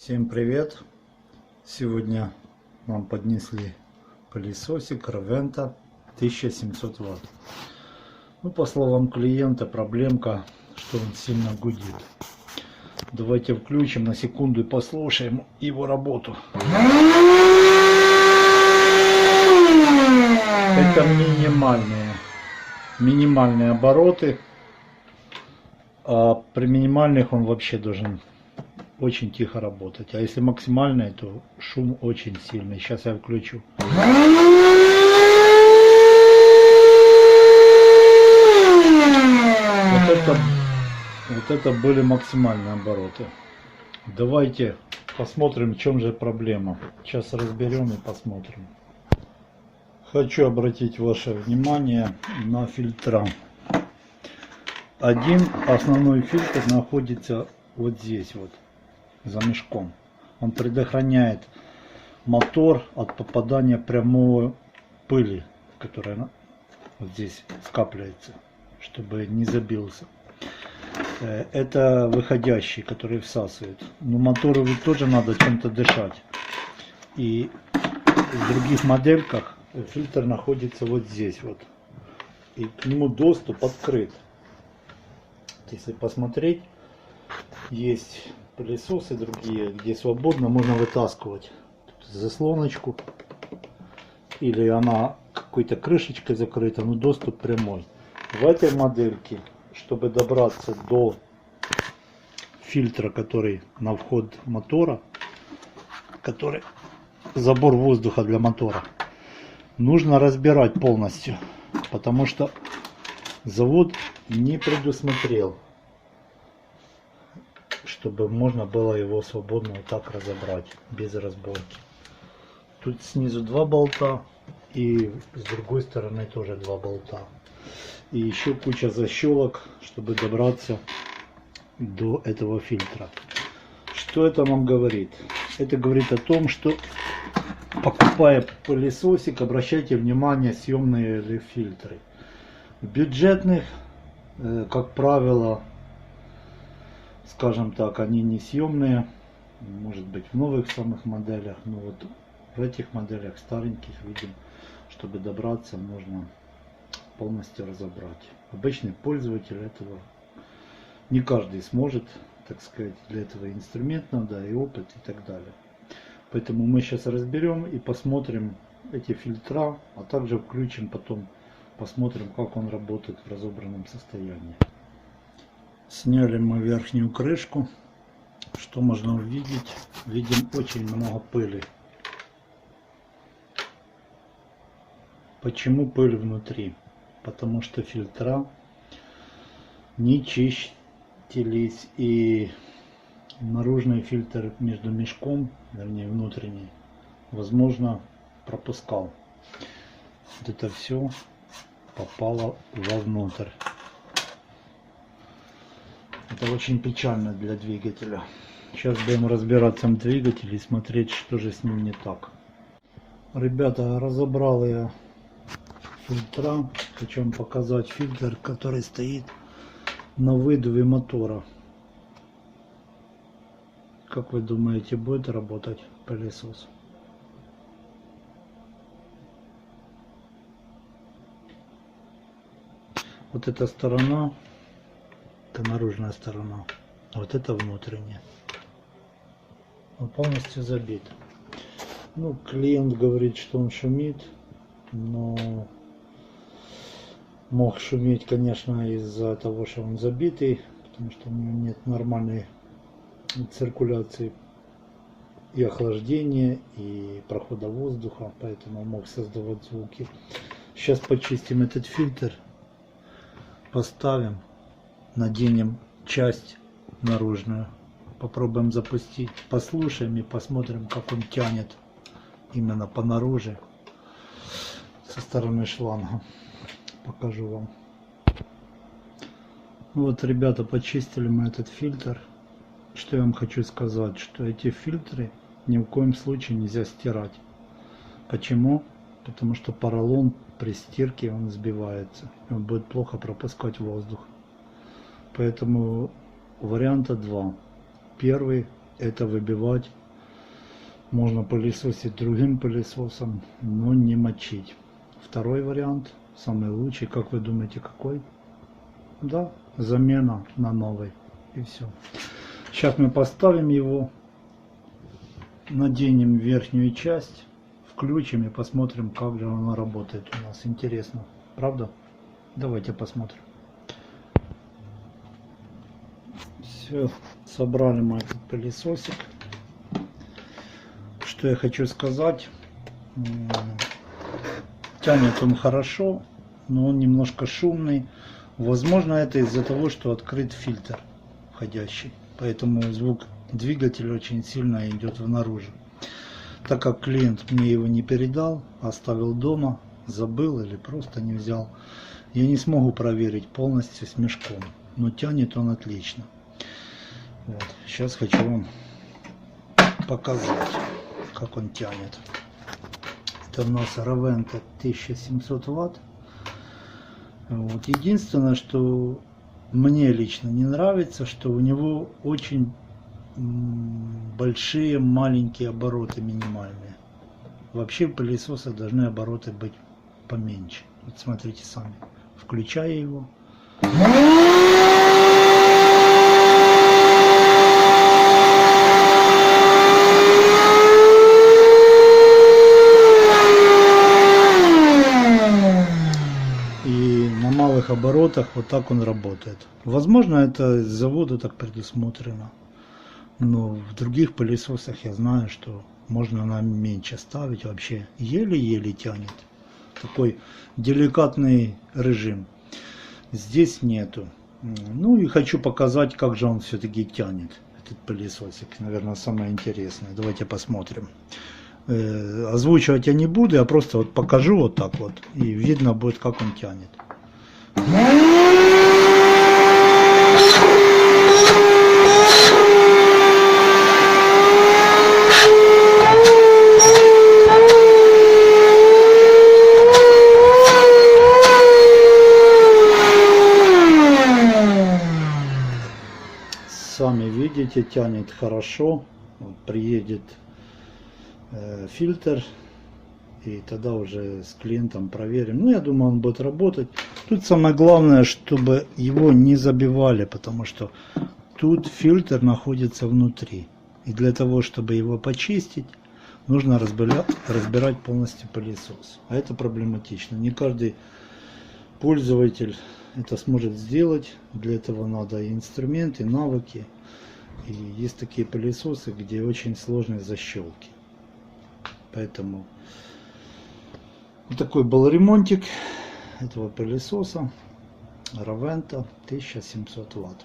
Всем привет! Сегодня нам поднесли пылесосик Ровента 1700 Вт. Ну, по словам клиента, проблемка, что он сильно гудит. Давайте включим на секунду и послушаем его работу. Это минимальные обороты, а при минимальных он вообще должен очень тихо работать. А если максимальный, то шум очень сильный. Сейчас я включу. Вот это были максимальные обороты. Давайте посмотрим, в чем же проблема. Сейчас разберем и посмотрим. Хочу обратить ваше внимание на фильтра. Один основной фильтр находится вот здесь вот, за мешком. Он предохраняет мотор от попадания прямой пыли, которая вот здесь скапливается, чтобы не забился. Это выходящий, который всасывает. Но мотору ведь тоже надо чем-то дышать. И в других модельках фильтр находится вот здесь вот. И к нему доступ открыт. Если посмотреть, есть пылесосы другие, где свободно можно вытаскивать заслоночку, или она какой-то крышечкой закрыта, но доступ прямой. В этой модельке, чтобы добраться до фильтра, который на вход мотора, который забор воздуха для мотора, нужно разбирать полностью, потому что завод не предусмотрел, чтобы можно было его свободно вот так разобрать, без разборки. Тут снизу два болта, и с другой стороны тоже два болта. И еще куча защелок, чтобы добраться до этого фильтра. Что это нам говорит? Это говорит о том, что, покупая пылесосик, обращайте внимание, съемные ли фильтры. В бюджетных, как правило, скажем так, они не съемные, может быть в новых самых моделях, но вот в этих моделях стареньких видим, чтобы добраться, можно полностью разобрать. Обычный пользователь этого, не каждый сможет, так сказать, для этого инструмент надо и опыт и так далее. Поэтому мы сейчас разберем и посмотрим эти фильтра, а также включим потом, посмотрим, как он работает в разобранном состоянии. Сняли мы верхнюю крышку. Что можно увидеть? Видим очень много пыли. Почему пыль внутри? Потому что фильтра не чистились, и наружный фильтр между мешком, вернее внутренний, возможно, пропускал. Вот это все попало вовнутрь. Это очень печально для двигателя. Сейчас будем разбираться в двигателе и смотреть, что же с ним не так. Ребята, разобрал я фильтра. Хочу вам показать фильтр, который стоит на выдуве мотора. Как вы думаете, будет работать пылесос? Вот эта сторона, это наружная сторона, а вот это внутренняя. Он полностью забит. Ну, клиент говорит, что он шумит, но мог шуметь, конечно, из-за того, что он забитый, потому что у него нет нормальной циркуляции и охлаждения, и прохода воздуха, поэтому мог создавать звуки. Сейчас почистим этот фильтр, поставим, наденем часть наружную, попробуем запустить, послушаем и посмотрим, как он тянет именно по наружу со стороны шланга. Покажу вам. Вот, ребята, почистили мы этот фильтр. Что я вам хочу сказать, что эти фильтры ни в коем случае нельзя стирать. Почему? Потому что поролон при стирке он сбивается, и он будет плохо пропускать воздух. Поэтому варианта два. Первый это выбивать. Можно пылесосить другим пылесосом, но не мочить. Второй вариант, самый лучший, как вы думаете, какой? Да, замена на новый. И все. Сейчас мы поставим его, наденем верхнюю часть, включим и посмотрим, как же она работает у нас. Интересно, правда? Давайте посмотрим. Все, собрали мы этот пылесосик. Что я хочу сказать, тянет он хорошо, но он немножко шумный. Возможно, это из-за того, что открыт фильтр входящий, поэтому звук двигателя очень сильно идет внаружи. Так как клиент мне его не передал, оставил дома, забыл или просто не взял, я не смогу проверить полностью с мешком, но тянет он отлично. Вот. Сейчас хочу вам показать, как он тянет. Это у нас Raventa 1700 Вт. Вот. Единственное, что мне лично не нравится, что у него очень большие маленькие обороты, минимальные. Вообще пылесосы должны обороты быть поменьше. Вот смотрите сами. Включаю его. Оборотах вот так он работает. Возможно, это с завода так предусмотрено, но в других пылесосах я знаю, что можно на меньше ставить, вообще еле-еле тянет. Такой деликатный режим. Здесь нету. Ну и хочу показать, как же он все-таки тянет, этот пылесосик. Наверное, самое интересное. Давайте посмотрим. Озвучивать я не буду, я просто вот покажу вот так вот, и видно будет, как он тянет. Сами видите, тянет хорошо. Вот приедет фильтр, и тогда уже с клиентом проверим. Ну, я думаю, он будет работать. Тут самое главное, чтобы его не забивали, потому что тут фильтр находится внутри. И для того, чтобы его почистить, нужно разбирать полностью пылесос. А это проблематично. Не каждый пользователь это сможет сделать. Для этого надо и инструменты, и навыки. И есть такие пылесосы, где очень сложные защелки. Поэтому вот такой был ремонтик этого пылесоса Raventa 1700 Вт.